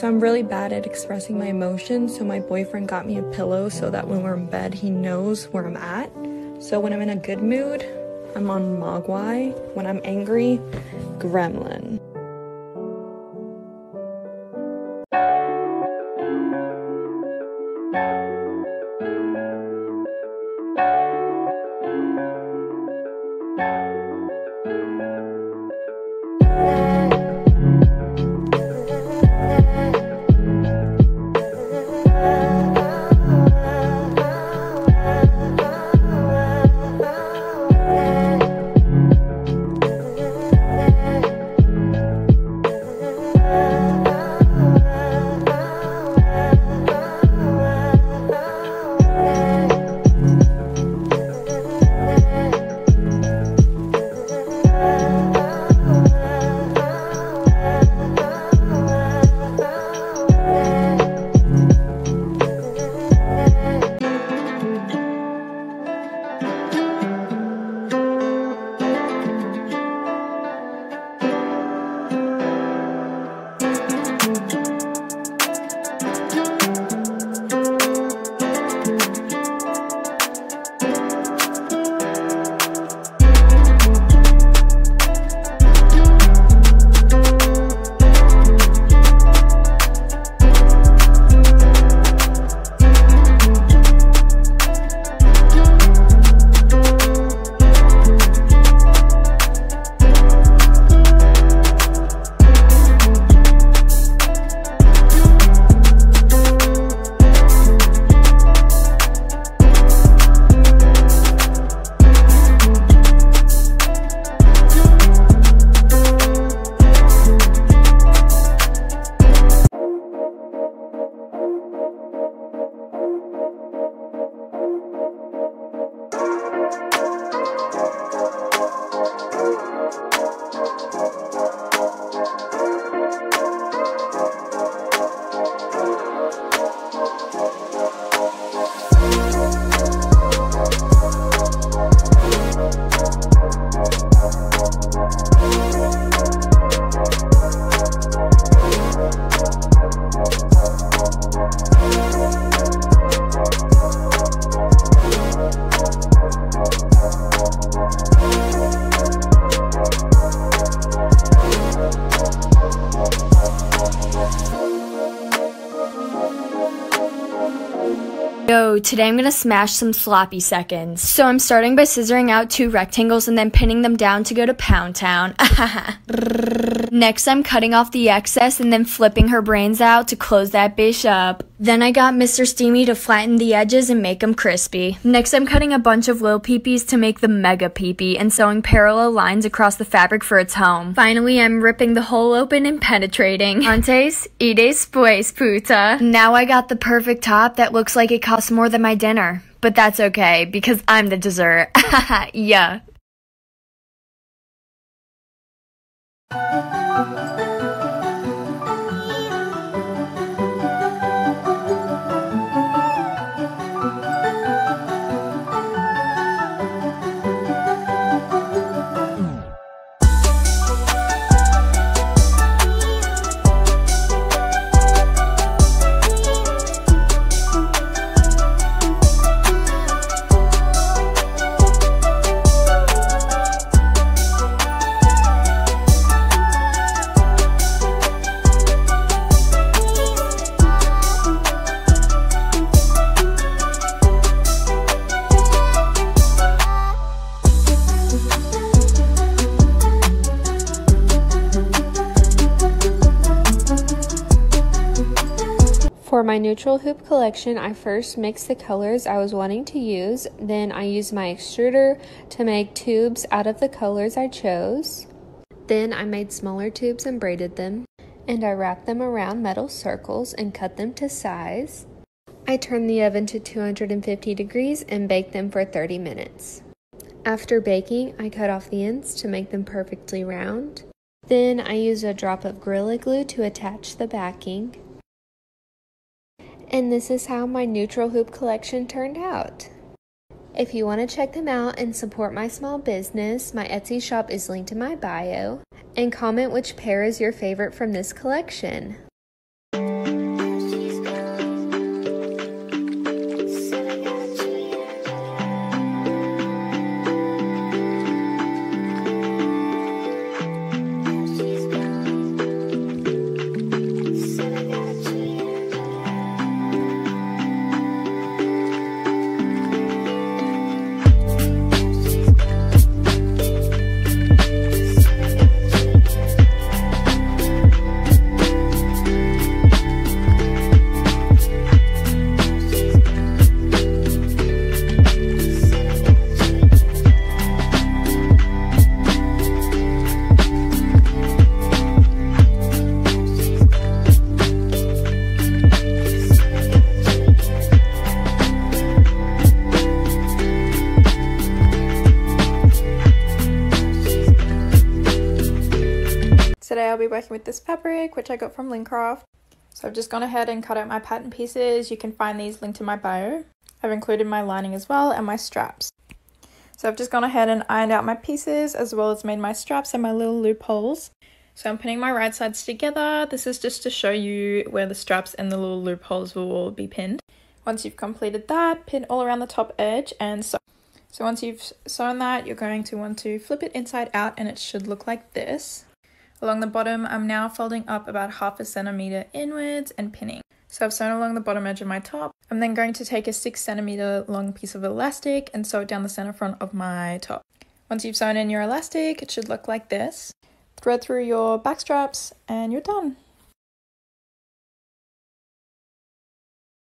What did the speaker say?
So I'm really bad at expressing my emotions, so my boyfriend got me a pillow so that when we're in bed, he knows where I'm at. So when I'm in a good mood, I'm on Mogwai. When I'm angry, Gremlin. Yo, today I'm gonna smash some sloppy seconds. So I'm starting by scissoring out 2 rectangles and then pinning them down to go to Pound Town. Next, I'm cutting off the excess and then flipping her brains out to close that bitch up. Then I got Mr. Steamy to flatten the edges and make them crispy. Next, I'm cutting a bunch of little peepees to make the mega peepee and sewing parallel lines across the fabric for its home. Finally, I'm ripping the hole open and penetrating. Antes y después, puta. Now I got the perfect top that looks like it costs more than my dinner. But that's okay, because I'm the dessert. Yeah. For my neutral hoop collection, I first mixed the colors I was wanting to use, then I used my extruder to make tubes out of the colors I chose. Then I made smaller tubes and braided them, and I wrapped them around metal circles and cut them to size. I turned the oven to 250 degrees and baked them for 30 minutes. After baking, I cut off the ends to make them perfectly round. Then I used a drop of Gorilla Glue to attach the backing. And this is how my neutral hoop collection turned out. If you want to check them out and support my small business, my Etsy shop is linked in my bio. And comment which pair is your favorite from this collection. working with this fabric, which I got from Lincraft. So I've just gone ahead and cut out my pattern pieces. You can find these linked in my bio. I've included my lining as well and my straps. So I've just gone ahead and ironed out my pieces as well as made my straps and my little loopholes. So I'm pinning my right sides together. This is just to show you where the straps and the little loopholes will all be pinned. Once you've completed that, pin all around the top edge and sew. So once you've sewn that, you're going to want to flip it inside out and it should look like this. Along the bottom, I'm now folding up about 1/2 centimeter inwards and pinning. So I've sewn along the bottom edge of my top. I'm then going to take a 6 centimeter long piece of elastic and sew it down the center front of my top. Once you've sewn in your elastic, it should look like this. Thread through your back straps and you're done.